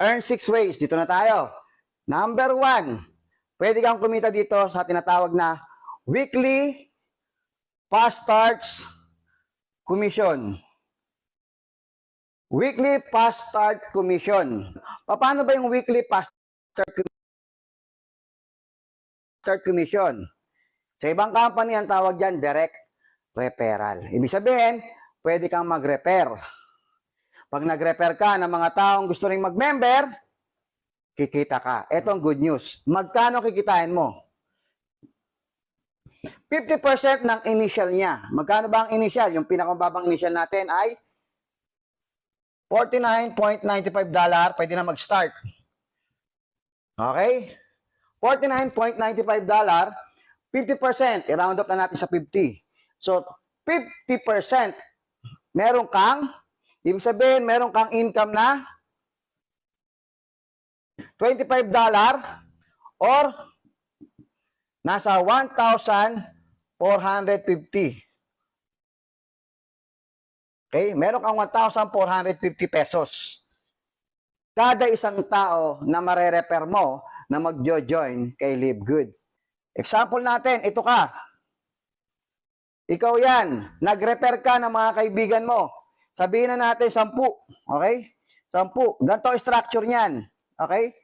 Earn 6 ways. Dito na tayo. Number 1, pwede kang kumita dito sa tinatawag na weekly fast starts commission. Weekly fast start commission. Paano ba yung weekly fast start commission? Sa ibang company, ang tawag dyan, direct referral. Ibig sabihin, pwede kang mag-refer. Pag nag-refer ka ng mga taong gusto ring mag-member, kikita ka. Ito ang good news. Magkano kikitain mo? 50% ng initial niya. Magkano ba ang initial? Yung pinakamababang initial natin ay $49.95. Pwede na mag-start. Okay? $49.95, 50%. I-round up na natin sa 50. So, 50%. Meron kang, ibig sabihin, meron kang income na $25 or nasa 1,450. Okay? Meron kang 1,450 pesos. Kada isang tao na marerefer mo na mag-join kay Live Good. Example natin, ito ka. Ikaw yan. Nag-refer ka ng mga kaibigan mo. Sabihin na natin 10. Okay? 10. Ganito structure niyan. Okay?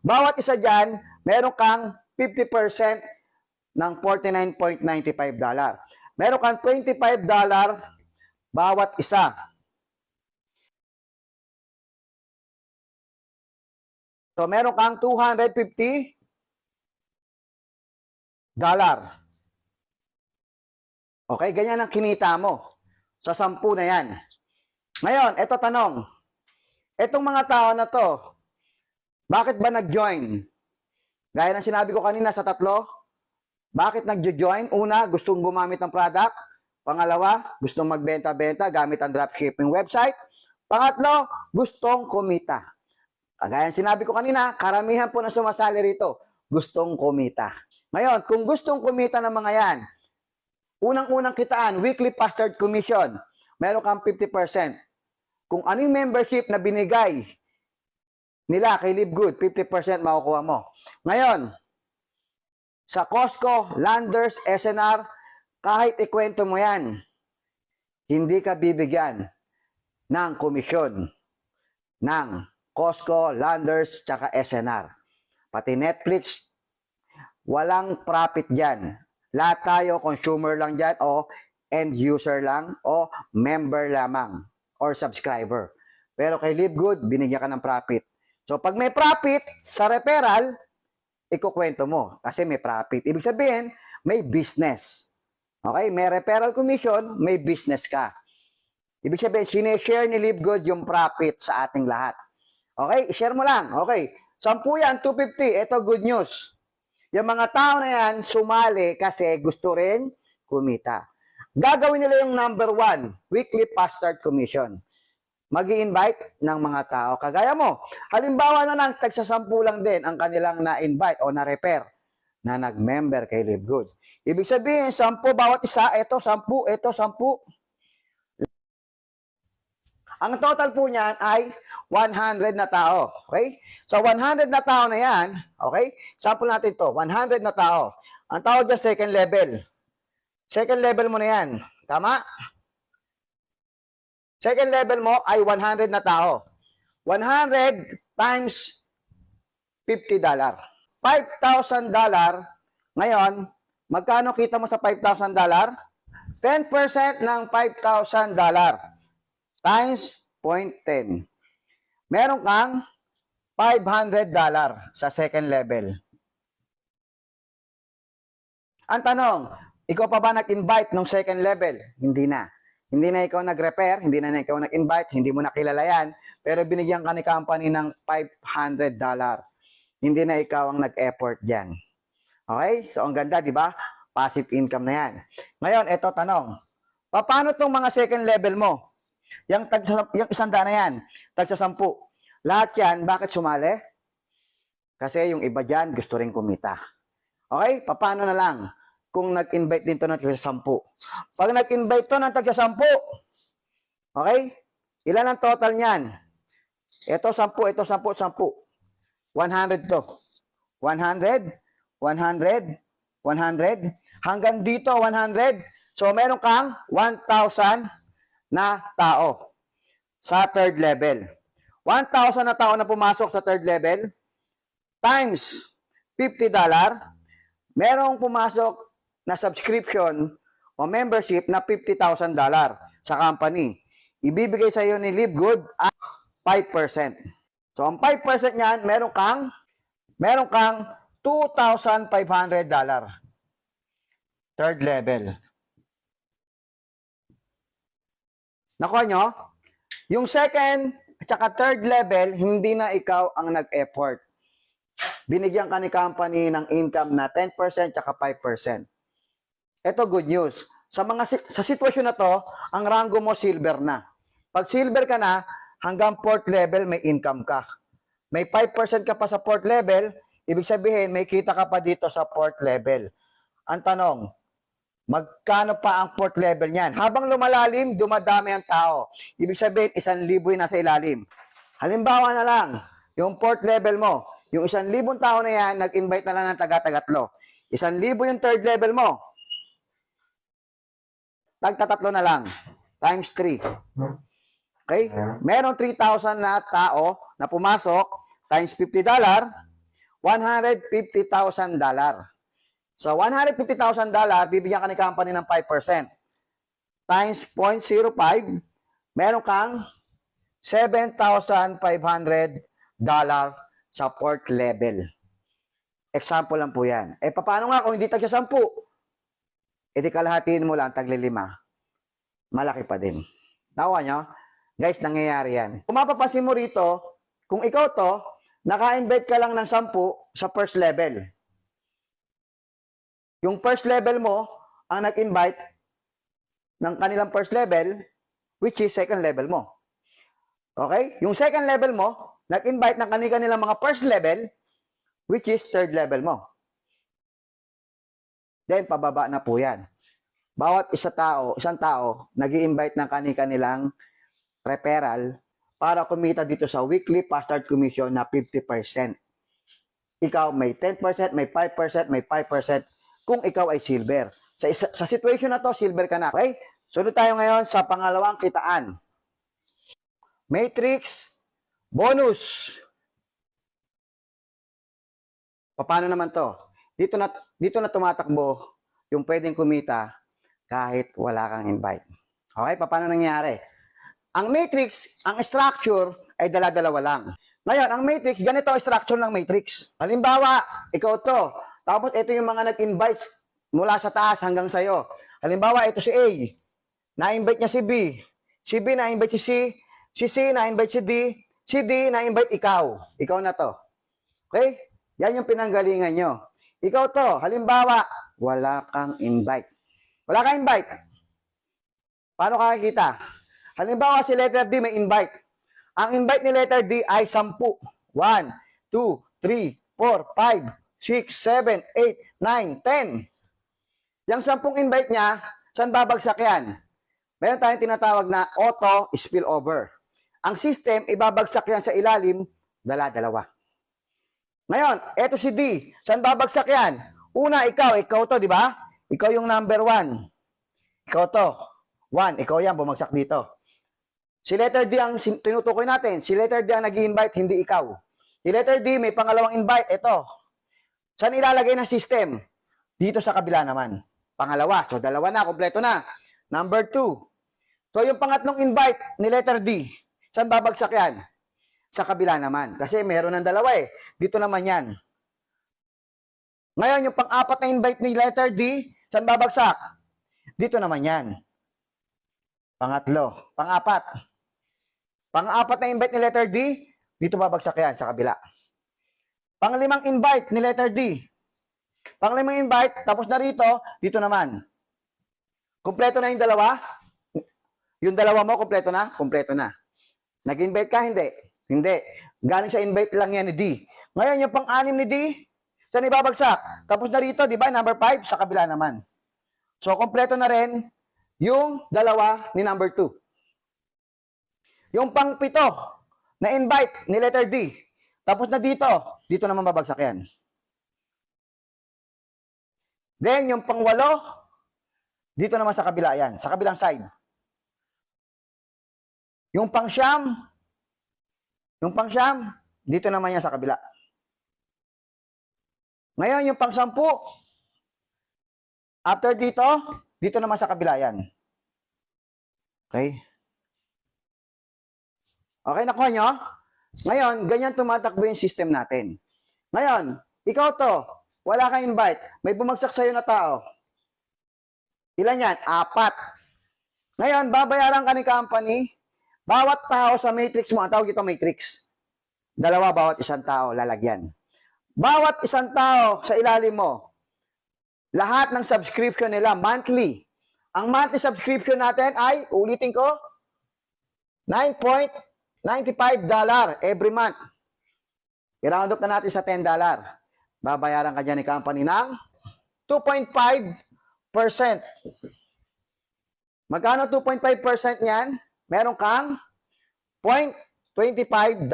Bawat isa dyan, meron kang 50% ng $49.95. Meron kang $25 bawat isa. So, meron kang $250. Okay, ganyan ang kinita mo. Sa 10 na yan. Ngayon, eto tanong. Etong mga tao na to, bakit ba nag-join? Gaya ng sinabi ko kanina sa 3, bakit nag-join? Una, gustong gumamit ng product. Pangalawa, gustong magbenta-benta gamit ang dropshipping website. Pangatlo, gustong kumita. Kagaya ng sinabi ko kanina, karamihan po na sumasali rito, gustong kumita. Ngayon, kung gustong kumita ng mga yan, unang-unang kitaan, weekly fast start commission, meron kang 50%. Kung ano yung membership na binigay nila kay Live Good, 50% makukuha mo. Ngayon, sa Costco, Landers, SNR, kahit ikwento mo yan, hindi ka bibigyan ng komisyon ng Costco, Landers, tsaka SNR. Pati Netflix, walang profit dyan. Lahat tayo, consumer lang dyan, o end user lang, o member lamang, or subscriber. Pero kay Live Good, binigyan ka ng profit. So, pag may profit sa referral, ikukwento mo kasi may profit. Ibig sabihin, may business. Okay? May referral commission, may business ka. Ibig sabihin, sineshare ni Live Good yung profit sa ating lahat. Okay? I-share mo lang. Okay. 10 yan, 250. Ito, good news. Yung mga tao na yan, sumali kasi gusto rin kumita. Gagawin nila yung number 1, weekly fast start commission. Mag-i-invite ng mga tao. Kagaya mo, halimbawa na lang, tagsa-10 lang din ang kanilang na-invite o na-refer na nag-member kay Live Good. Ibig sabihin, 10 bawat isa, ito 10, ito 10. Ang total po niyan ay 100 na tao. Okay? So, 100 na tao na yan, okay? Sample natin to 100 na tao. Ang tawag dyan, second level. Second level mo na yan. Tama? Second level mo ay 100 na tao. 100 times $50. $5,000. Ngayon, magkano kita mo sa $5,000? 10% ng $5,000 times 0.10. Meron kang $500 sa second level. Ang tanong, ikaw pa ba nag-invite ng second level? Hindi na. Hindi na ikaw nag-refer, hindi na ikaw nag-invite, hindi mo nakilala yan, pero binigyan ka ni company ng $500. Hindi na ikaw ang nag-effort dyan. Okay? So, ang ganda, di ba? Passive income na yan. Ngayon, eto tanong. Paano itong mga second level mo? Yung 100 na yan, tagsa 10. Lahat yan, bakit sumali? Kasi yung iba dyan, gusto rin kumita. Okay? Paano na lang? Kung nag-invite din to ng tagsa 10. Pag nag-invite to ng tagsa 10, okay? Ilan ang total niyan? Ito 10, ito 10, 10. 100 to. 100, 100, 100. Hanggang dito, 100. So, meron kang 1,000 na tao sa third level. 1,000 na tao na pumasok sa third level times $50, merong pumasok na subscription o membership na $50,000 sa company. Ibibigay sa iyo ni Livegood at 5%. So, ang 5% niyan, meron kang $2,500. Third level. Nakuha nyo? Yung second at saka third level, hindi na ikaw ang nag-effort. Binigyan ka ni company ng income na 10% at 5%. Ito good news. Sa sitwasyon na to, ang rango mo silver na. Pag silver ka na, hanggang fourth level may income ka. May 5% ka pa sa fourth level, ibig sabihin may kita ka pa dito sa fourth level. Ang tanong, magkano pa ang fourth level niyan? Habang lumalalim, dumadami ang tao. Ibig sabihin, 1,000 yung nasa ilalim. Halimbawa na lang, yung fourth level mo, yung 1,000 tao na yan, nag-invite na lang ng taga-tagatlo. 1,000 yung third level mo. Tagtatatlo na lang. Times 3. Okay? Meron 3,000 na tao na pumasok, times $50, $150,000. So, $150,000, bibigyan ka ni company ng 5%. Times 0.05, meron kang $7,500 sa fourth level. Example lang po yan. Eh, paano nga kung hindi tagsa 10? E di kalahatiin mo lang, tagli 5. Malaki pa din. Nakuha nyo? Guys, nangyayari yan. Kung mapapansin mo rito, kung ikaw to, naka-invite ka lang ng 10 sa first level. Yung first level mo, ang nag-invite ng kanilang first level, which is second level mo. Okay? Yung second level mo, nag-invite ng kanilang mga first level, which is third level mo. Then, pababa na po yan. Bawat isang tao, nag-i-invite ng kanilang referral para kumita dito sa weekly bastard commission na 50%. Ikaw may 10%, may 5%, may 5% kung ikaw ay silver. Sa situation na to, silver ka na. Okay? Sunod tayo ngayon sa pangalawang kitaan. Matrix bonus. Paano naman to? Dito na tumatakbo yung pwedeng kumita kahit wala kang invite. Okay? Paano nangyari? Ang matrix, ang structure ay dala-dalawa lang. Ngayon, ang matrix, ganito ang structure ng matrix. Halimbawa, ikaw to. Tapos ito yung mga nag-invite mula sa taas hanggang sa'yo. Halimbawa, ito si A. Na-invite niya si B. Si B na-invite si C. Si C na-invite si D. Si D na-invite ikaw. Ikaw na to. Okay? Yan yung pinanggalingan nyo. Ikaw to. Halimbawa, wala kang invite. Wala kang invite. Paano kakikita? Halimbawa, si letter D may invite. Ang invite ni letter D ay 10. 1, 2, 3, 4, 5, 6, 7, 8, 9, 10. Yung 10 invite niya, saan babagsak yan? Meron tayong tinatawag na auto spillover. Ang system, ibabagsak yan sa ilalim, dala-dalawa. Ngayon, eto si D. Saan babagsak yan? Una, ikaw to, di ba? Ikaw yung number 1. Ikaw to. 1, ikaw yan, bumagsak dito. Si letter D ang tinutukoy natin. Si letter D ang nag-i-invite, hindi ikaw. Si letter D may pangalawang invite, ito. Saan ilalagay ng system? Dito sa kabila naman. Pangalawa. So, dalawa na, kompleto na. Number 2. So, yung pangatlong invite ni letter D, saan babagsak yan? Sa kabila naman. Kasi meron ng dalawa eh. Dito naman yan. Ngayon, yung pang-apat na invite ni letter D, saan babagsak? Dito naman yan. Pangatlo. Pang-apat. Pang-apat na invite ni letter D, dito babagsak yan sa kabila. Pang-limang invite ni letter D. Pang-limang invite, tapos na rito, dito naman. Kompleto na yung dalawa? Yung dalawa mo, kompleto na? Kompleto na. Nag-invite ka? Hindi. Hindi. Galing sa invite lang yan ni D. Ngayon, yung pang-anim ni D, saan ibabagsak? Tapos na rito, di ba? Number 5, sa kabila naman. So, kompleto na rin yung dalawa ni number 2. Yung pang-pito na invite ni letter D. Tapos na dito. Dito naman babagsak yan. Then, yung pang-walo, dito naman sa kabila yan. Sa kabilang side. Yung pang-siyam, dito naman yan sa kabila. Ngayon, yung pang-sampu, after dito naman sa kabila yan. Okay? Okay, nakuha nyo? Ngayon, ganyan tumatakbo yung system natin. Ngayon, ikaw to, wala kang invite, may bumagsak sa'yo na tao. Ilan yan? 4. Ngayon, babayaran ka ni company, bawat tao sa matrix mo, ang tawag ito matrix. 2 bawat isang tao, lalagyan. Bawat isang tao sa ilalim mo, lahat ng subscription nila, monthly. Ang monthly subscription natin ay, ulitin ko, $9.95 every month. I-round up na natin sa $10. Babayaran ka dyan ni company ng 2.5%. Magkano 2.5% niyan? Meron kang $0.25.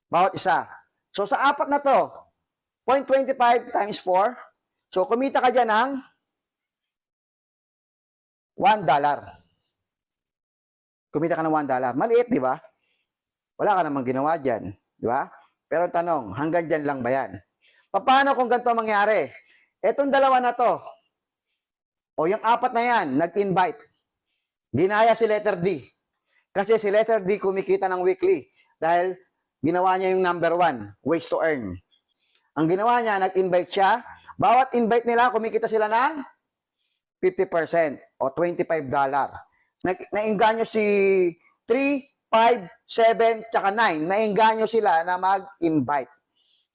Bawat isa. So sa 4 na to, 0.25 times 4. So kumita ka dyan ng $1. Kumita ka ng $1. Maliit, di ba? Wala ka namang ginawa dyan. Di ba? Pero tanong, hanggang dyan lang ba yan? Paano kung ganito mangyari? Etong 2 na to, o yung 4 na yan, nag-invite. Ginaya si letter D. Kasi si letter D kumikita ng weekly. Dahil ginawa niya yung number 1, ways to earn. Ang ginawa niya, nag-invite siya. Bawat invite nila, kumikita sila ng 50% o $25. Nainganyo si 3, 5, 7, tsaka 9. Nainganyo sila na mag-invite.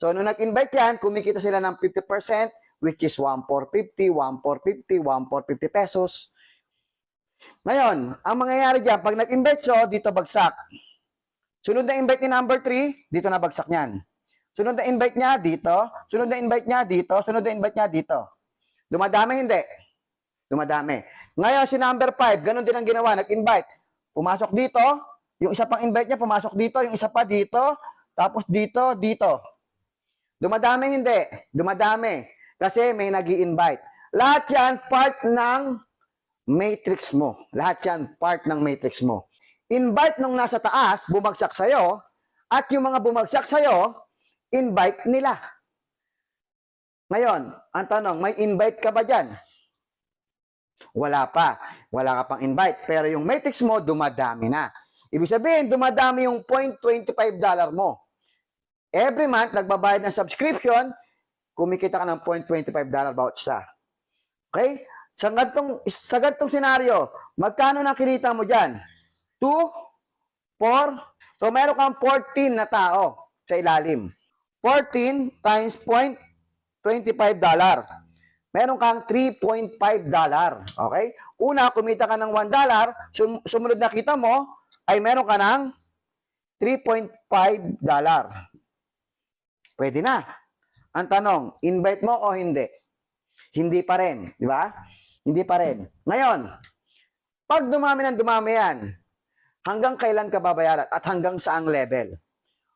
So, nung nag-invite yan, kumikita sila ng 50%, which is 1,450, 1,450, 1,450 pesos. Ngayon, ang mangyayari dyan, pag nag-invite siya, dito bagsak. Sunod na invite ni number 3, dito na bagsak niyan. Sunod na invite niya dito, sunod na invite niya dito, sunod na invite niya dito. Dumadami, hindi? Dumadami. Ngayon, si number 5, ganun din ang ginawa, nag-invite. Pumasok dito, yung isa pang invite niya, pumasok dito, yung isa pa dito, tapos dito, dito. Dumadami, hindi? Dumadami. Kasi may nag-i-invite. Lahat yan, part ng matrix mo. Lahat yan, part ng matrix mo. Invite nung nasa taas, bumagsak sa'yo, at yung mga bumagsak sa'yo, invite nila. Ngayon, ang tanong, may invite ka ba dyan? Wala pa. Wala ka pang invite. Pero yung matrix mo, dumadami na. Ibig sabihin, dumadami yung $0.25 mo. Every month, nagbabayad ng subscription, kumikita ka ng $0.25 bawat isa. Okay? Sa gantong senaryo, magkano na kinita mo dyan? 2, 4, so meron kang 14 na tao sa ilalim. 14 times $0.25. Meron kang $3.5. Okay? Una, kumita ka ng $1. Sumunod na kita mo, ay meron ka ng $3.5. Pwede na. Ang tanong, invite mo o hindi? Hindi pa rin. Di ba? Hindi pa rin. Ngayon, pag dumami ng dumami yan, hanggang kailan ka babayaran at hanggang saang level?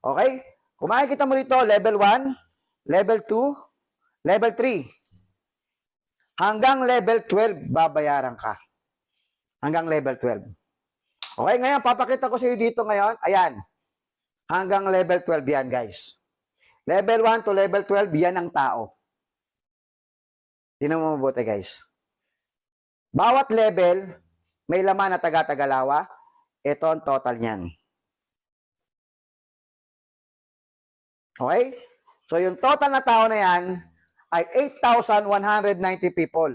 Okay? Kung makikita mo rito, level 1, level 2, level 3. Hanggang level 12, babayaran ka. Hanggang level 12. Okay, ngayon, papakita ko sa iyo dito ngayon. Ayan. Hanggang level 12 yan, guys. Level 1 to level 12, yan ang tao. Tingnan mo mabuti, guys. Bawat level, may laman na taga-tagalawa. Ito ang total niyan. Okay? So, yung total na tao na yan ay 8,190 people.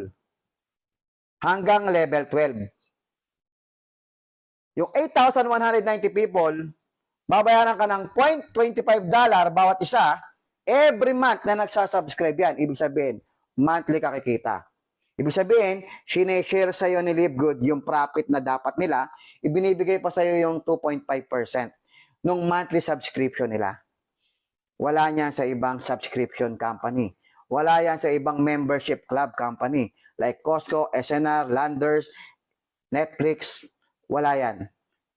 Hanggang level 12. Yung 8,190 people, babayaran ka ng $0.25 bawat isa every month na nagsasubscribe yan. Ibig sabihin, monthly ka kikita. Ibig sabihin, sineshare sa'yo ni Livegood yung profit na dapat nila, ibinibigay pa sa'yo yung 2.5% nung monthly subscription nila. Wala niyan sa ibang subscription company. Wala yan sa ibang membership club company like Costco, SNR, Landers, Netflix. Wala yan.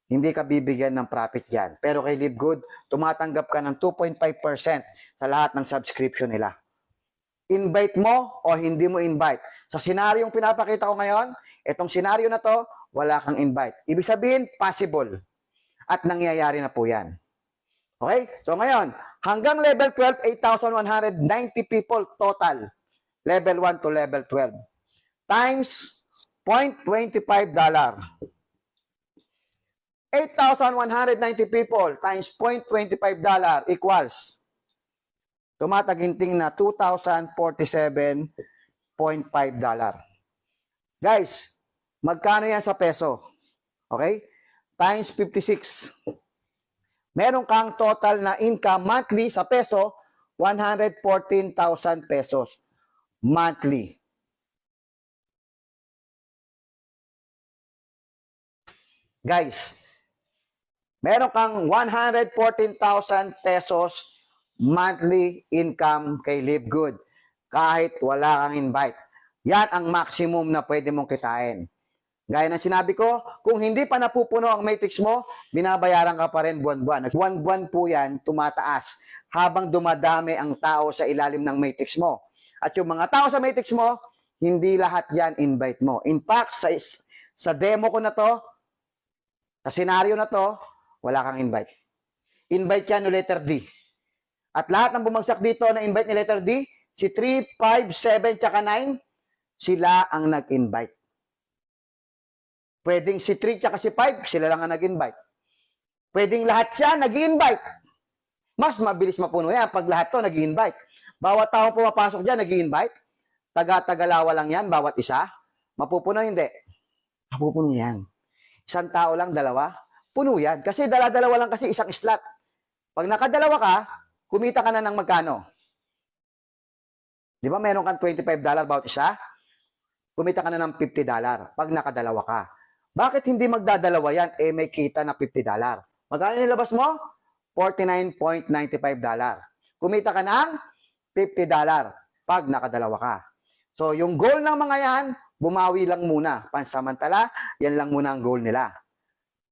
Hindi ka bibigyan ng profit dyan. Pero kay Live Good, tumatanggap ka ng 2.5% sa lahat ng subscription nila. Invite mo o hindi mo invite. Sa senaryong pinapakita ko ngayon, itong senaryo na to, wala kang invite. Ibig sabihin, possible. At nangyayari na po yan. Okay? So ngayon, hanggang level 12, 8,190 people total. Level 1 to level 12. Times $0.25. 8,190 people times $0.25 equals tumataginting na $2,047.5. Guys, magkano yan sa peso? Okay? Times 56. Meron kang total na income monthly sa peso, 114,000 pesos monthly. Guys, meron kang 114,000 pesos monthly income kay Live Good kahit wala kang invite. Yan ang maximum na pwede mong kitain. Gaya ng sinabi ko, kung hindi pa napupuno ang matrix mo, binabayaran ka pa rin buwan-buwan. Buwan-buwan po yan, tumataas habang dumadami ang tao sa ilalim ng matrix mo. At yung mga tao sa matrix mo, hindi lahat yan invite mo. In fact, sa demo ko na to, sa senaryo na to, wala kang invite. Invite yan no letter D. At lahat ng bumagsak dito na invite ni letter D, si 3, 5, 7, tsaka 9, sila ang nag-invite. Pwedeng si 3 tsaka si 5, sila lang ang nag-invite. Pwedeng lahat siya nag-invite. Mas mabilis mapuno yan pag lahat to nag-invite. Bawat tao pumapasok dyan nag-invite. Taga-tagalawa lang yan, bawat isa. Mapupuno hindi? Mapupuno yan. Isang tao lang, dalawa, puno yan. Kasi dala-dalawa lang kasi isang slot. Pag nakadalawa ka, kumita ka na ng magkano? Di ba meron kang $25 bawat isa? Kumita ka na ng $50 pag nakadalawa ka. Bakit hindi magdadalawa yan? Eh may kita na $50. Magkano nilabas mo? $49.95. Kumita ka ng $50 pag nakadalawa ka. So yung goal ng mga yan, bumawi lang muna. Pansamantala, yan lang muna ang goal nila.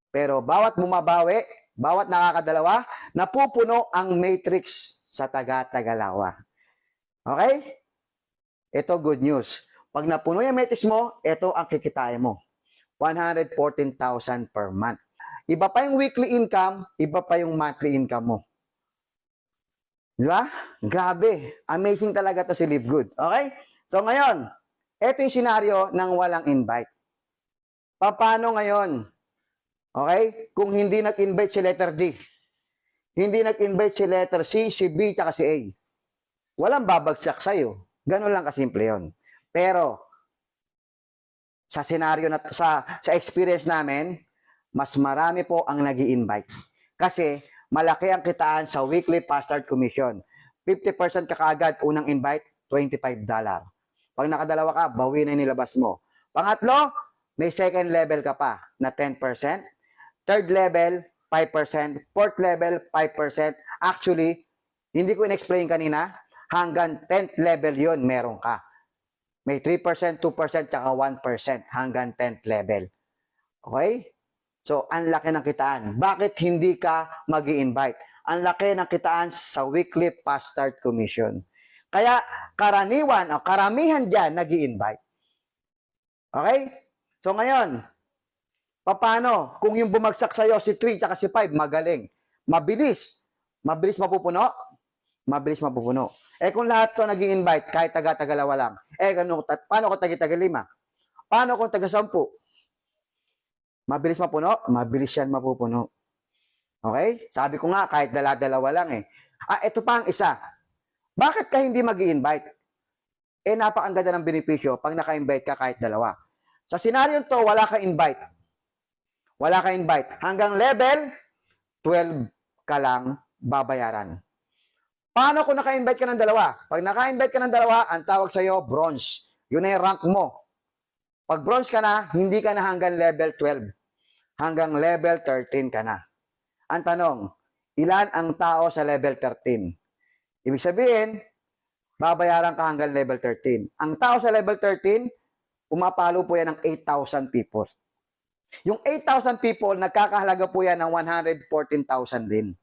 Pero bawat bumabawi, bawat nakakadalawa, napupuno ang matrix sa taga-tagalawa. Okay? Ito good news. Pag napuno yung matrix mo, ito ang kikitain mo. 114,000 per month. Iba pa yung weekly income, iba pa yung monthly income mo. Di ba? Grabe. Amazing talaga to si Live Good. Okay? So ngayon, ito yung senaryo ng walang invite. Paano ngayon? Okay? Kung hindi nag-invite si letter D, hindi nag-invite si letter C, si B, tsaka si A, walang babagsak sa'yo. Ganun lang kasimple yun. Pero, sa senaryo na sa experience namin, mas marami po ang nag-i-invite. Kasi, malaki ang kitaan sa weekly fast start commission. 50% ka kaagad, unang invite, $25. Pag nakadalawa ka, bawi na nilabas mo. Pangatlo, may second level ka pa na 10%. Third level, 5%. Fourth level, 5%. Actually, hindi ko in-explain kanina, hanggang 10th level yon meron ka. May 3%, 2%, tsaka 1% hanggang 10th level. Okay? So, ang laki ng kitaan. Bakit hindi ka mag-i-invite? Ang laki ng kitaan sa weekly fast start commission. Kaya, karaniwan o karamihan dyan nag-i-invite. Okay? So, ngayon, paano? Kung yung bumagsak sa'yo, si 3 tsaka si 5, magaling. Mabilis. Mabilis mapupuno? Mabilis mapupuno. Eh kung lahat to nag-i-invite, kahit taga-tagalawa lang, paano kung taga-5? Paano kung taga-10? Mabilis mapuno? Mabilis yan mapupuno. Okay? Sabi ko nga, kahit dala-dalawa lang eh. Ito pa ang isa. Bakit ka hindi mag-i-invite? Eh napakaganda ng benepisyo pag naka-invite ka kahit dalawa. Sa senaryo to, wala ka invite. Wala ka invite. Hanggang level 12 ka lang babayaran. Paano kung naka-invite ka ng dalawa? Pag naka-invite ka ng dalawa, ang tawag sa'yo, bronze. Yun na yung rank mo. Pag bronze ka na, hindi ka na hanggang level 12. Hanggang level 13 ka na. Ang tanong, ilan ang tao sa level 13? Ibig sabihin, babayaran ka hanggang level 13. Ang tao sa level 13, pumapalo po yan ng 8,000 people. Yung 8,000 people, nagkakahalaga po yan ng 114,000 din.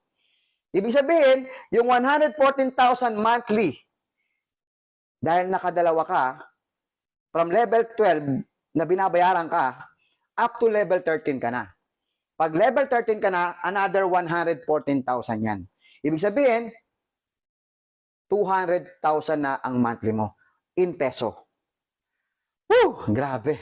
Ibig sabihin, yung 114,000 monthly, dahil nakadalawa ka, from level 12 na binabayaran ka, up to level 13 ka na. Pag level 13 ka na, another 114,000 yan. Ibig sabihin, 200,000 na ang monthly mo in peso. Grabe.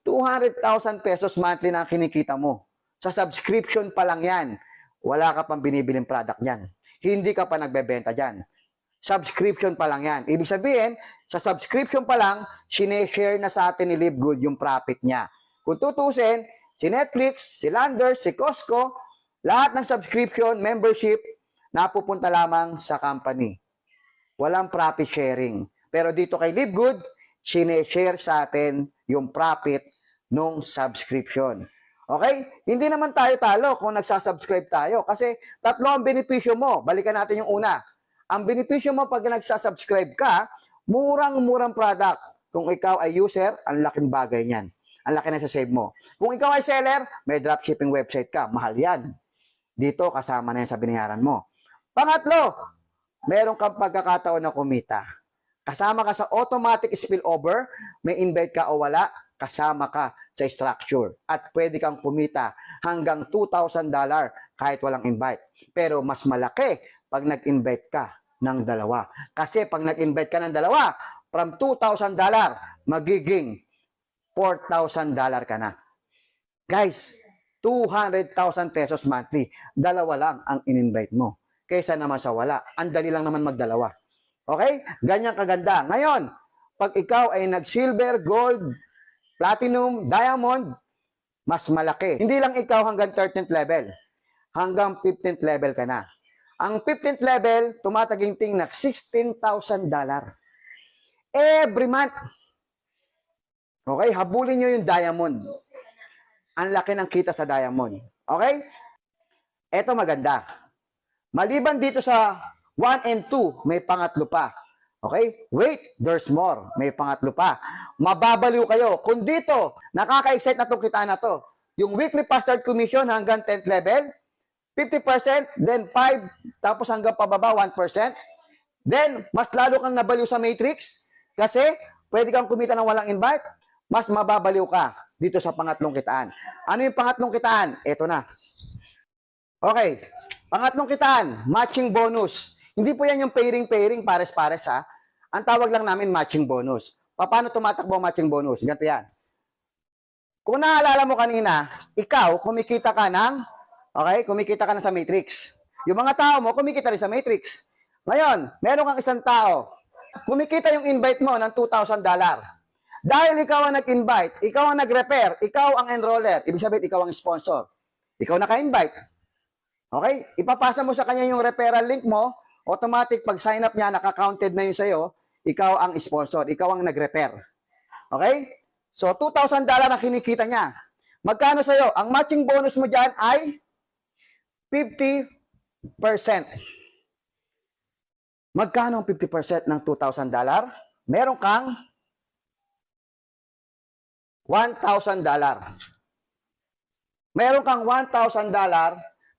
200,000 pesos monthly na ang kinikita mo. Sa subscription pa lang yan. Wala ka pang binibiling product yan. Hindi ka pa nagbebenta dyan. Subscription pa lang yan. Ibig sabihin, sa subscription pa lang, sineshare na sa atin ni Livegood yung profit niya. Kung tutusin, si Netflix, si Landers, si Costco, lahat ng subscription, membership, napupunta lamang sa company. Walang profit sharing. Pero dito kay Livegood, sineshare sa atin yung profit nung subscription. Okay? Hindi naman tayo talo kung nagsasubscribe tayo kasi tatlo ang benepisyo mo. Balikan natin yung una. Ang benepisyo mo pag nagsasubscribe ka, murang-murang product. Kung ikaw ay user, ang laking bagay niyan. Ang laki na sa-save mo. Kung ikaw ay seller, may dropshipping website ka. Mahal yan. Dito, kasama na yan sa binayaran mo. Pangatlo, meron kang pagkakataon na kumita. Kasama ka sa automatic spillover, may invite ka o wala, kasama ka sa structure. At pwede kang kumita hanggang $2,000 kahit walang invite. Pero mas malaki pag nag-invite ka ng dalawa. Kasi pag nag-invite ka ng dalawa, from $2,000, magiging $4,000 ka na. Guys, 200,000 pesos monthly. Dalawa lang ang in-invite mo. Kaysa naman sa wala. Ang dali lang naman magdalawa. Okay? Ganyan kaganda. Ngayon, pag ikaw ay nag-silver, gold, platinum, diamond, mas malaki. Hindi lang ikaw hanggang 13th level. Hanggang 15th level ka na. Ang 15th level, tumataginting na $16,000 every month. Okay? Habulin nyo yung diamond. Ang laki ng kita sa diamond. Okay? Ito maganda. Maliban dito sa 1 and 2, may pangatlo pa. Okay? Wait, there's more. May pangatlo pa. Mababaliw kayo. Kung dito, nakaka-excite na itong kita na to. Yung weekly bastard commission hanggang 10th level, 50%, then 5, tapos hanggang pababa, 1%. Then, mas lalo kang nabaliw sa matrix kasi pwede kang kumita ng walang invite, mas mababaliw ka dito sa pangatlong kitaan. Ano yung pangatlong kitaan? Ito na. Okay. Pangatlong kitaan, matching bonus. Hindi po yan yung pairing-pairing, pares-pares ha. Ang tawag lang namin matching bonus. Paano tumatakbo ang matching bonus? Ganito yan. Kung naalala mo kanina, ikaw, kumikita ka ng kumikita ka na sa matrix. Yung mga tao mo, kumikita rin sa matrix. Ngayon, meron kang isang tao, kumikita yung invite mo ng $2,000. Dahil ikaw ang nag-invite, ikaw ang nag-repair, ikaw ang enroller, ibig sabihin, ikaw ang sponsor. Ikaw naka-invite. Okay? Ipapasa mo sa kanya yung referral link mo, automatic, pag sign up niya, naka-counted na yun sa'yo, ikaw ang sponsor, ikaw ang nag-repair. Okay? So, $2,000 na kinikita niya. Magkano sa'yo? Ang matching bonus mo dyan ay 50%. Magkano ang 50% ng $2,000? Meron kang $1,000. Meron kang $1,000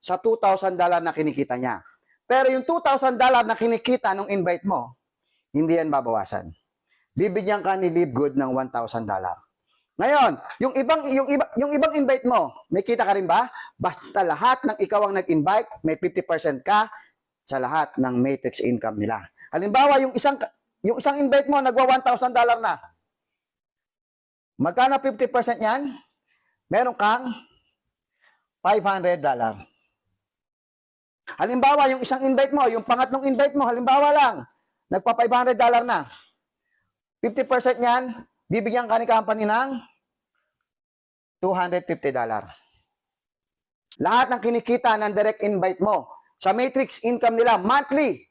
sa $2,000 na kinikita niya. Pero yung $2,000 na kinikita nung invite mo, hindi yan babawasan. Bibigyan ka ni Livegood ng $1,000. Ngayon, yung ibang invite mo, may kita ka rin ba? Basta lahat ng ikaw ang nag-invite, may 50% ka sa lahat ng matrix income nila. Halimbawa, yung isang invite mo, nagwa $1,000 na. Magkano 50% yan? Meron kang $500. Halimbawa, yung isang invite mo, yung pangatlong invite mo, halimbawa lang, nagpa $500 na. 50% yan, bibigyan ka ni company ng $250. Lahat ng kinikita ng direct invite mo sa matrix income nila monthly,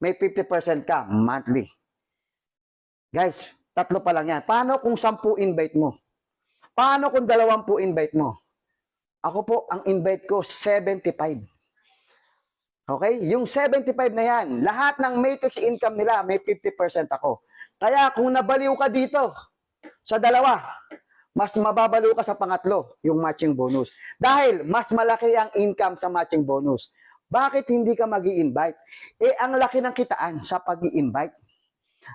may 50% ka monthly. Guys, tatlo pa lang yan. Paano kung 10 invite mo? Paano kung 20 invite mo? Ako po, ang invite ko 75. Okay? Yung 75 na yan, lahat ng matrix income nila, may 50% ako. Kaya kung nabaliw ka dito sa dalawa, mas mababalo ka sa pangatlo, yung matching bonus. Dahil mas malaki ang income sa matching bonus. Bakit hindi ka mag-i-invite? Eh, ang laki ng kitaan sa pag-i-invite.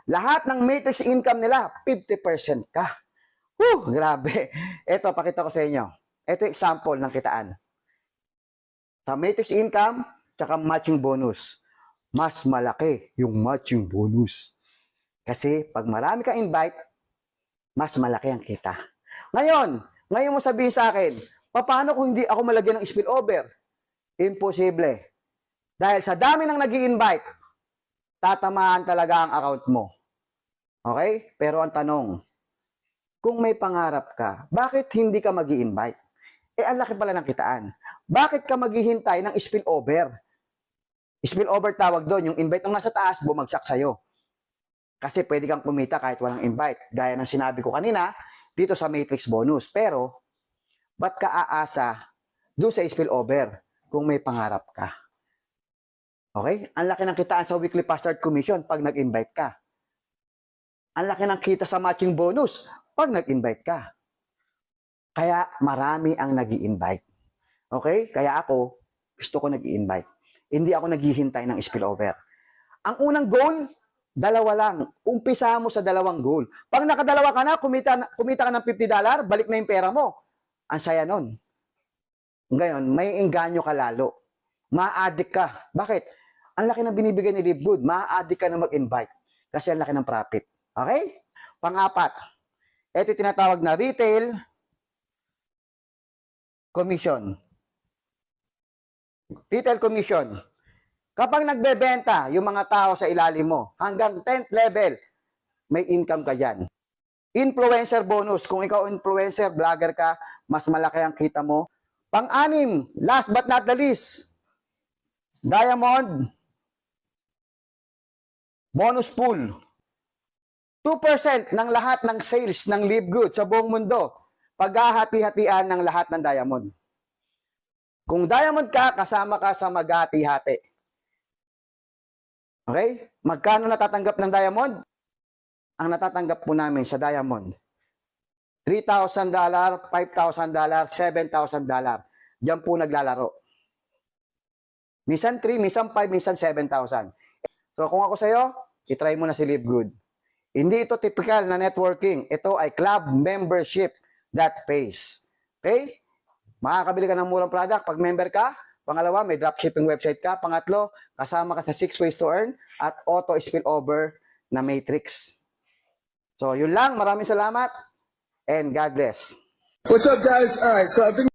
Lahat ng matrix income nila, 50% ka. Grabe. Ito, pakita ko sa inyo. Ito yung example ng kitaan. Sa matrix income, tsaka matching bonus. Mas malaki yung matching bonus. Kasi pag marami kang invite, mas malaki ang kita. Ngayon mo sabihin sa akin, paano kung hindi ako malagyan ng spillover? Imposible. Dahil sa dami ng nag-i-invite, tatamaan talaga ang account mo. Okay? Pero ang tanong, kung may pangarap ka, bakit hindi ka mag-i-invite? Eh, ang laki pala ng kitaan. Bakit ka maghihintay ng spillover? Spillover tawag doon, yung invite ng nasa taas, bumagsak sa'yo. Kasi pwede kang kumita kahit walang invite. Gaya ng sinabi ko kanina, dito sa matrix bonus. Pero, ba't ka aasa doon sa spillover kung may pangarap ka? Okay? Ang laki ng kitaan sa weekly fast start commission pag nag-invite ka. Ang laki ng kita sa matching bonus pag nag-invite ka. Kaya marami ang nag-i-invite. Okay? Kaya ako, gusto ko nag-i-invite. Hindi ako naghihintay ng spillover. Ang unang goal, dalawa lang. Umpisa mo sa dalawang goal. Pag nakadalawa ka na, kumita ka ng $50, balik na yung pera mo. Ang saya nun. Ngayon, may engganyo ka lalo. Ma-addict ka. Bakit? Ang laki ng binibigay ni Live Good. Ma-addict ka na mag-invite. Kasi ang laki ng profit. Okay? Pang-apat, ito yung tinatawag na retail commission. Retail commission. Kapag nagbebenta yung mga tao sa ilalim mo, hanggang 10th level, may income ka dyan. Influencer bonus. Kung ikaw influencer, vlogger ka, mas malaki ang kita mo. Pang-anim, last but not the least, diamond bonus pool. 2% ng lahat ng sales ng Live Good sa buong mundo, paghahati-hatian ng lahat ng diamond. Kung diamond ka, kasama ka sa maghati-hati. Okay? Magkano natatanggap ng diamond? Ang natatanggap po namin sa diamond, $3,000, $5,000, $7,000. Diyan po naglalaro. Minsan 3, minsan 5, minsan 7,000. So kung ako sa'yo, itry mo na si Live Good. Hindi ito typical na networking. Ito ay club membership that pays. Okay? Makakabili ka ng murang product pag member ka. Pangalawa, may dropshipping website ka. Pangatlo, kasama ka sa 6 ways to earn at auto spillover na matrix. So, yun lang. Maraming salamat and God bless. What's up, guys? All right, so I think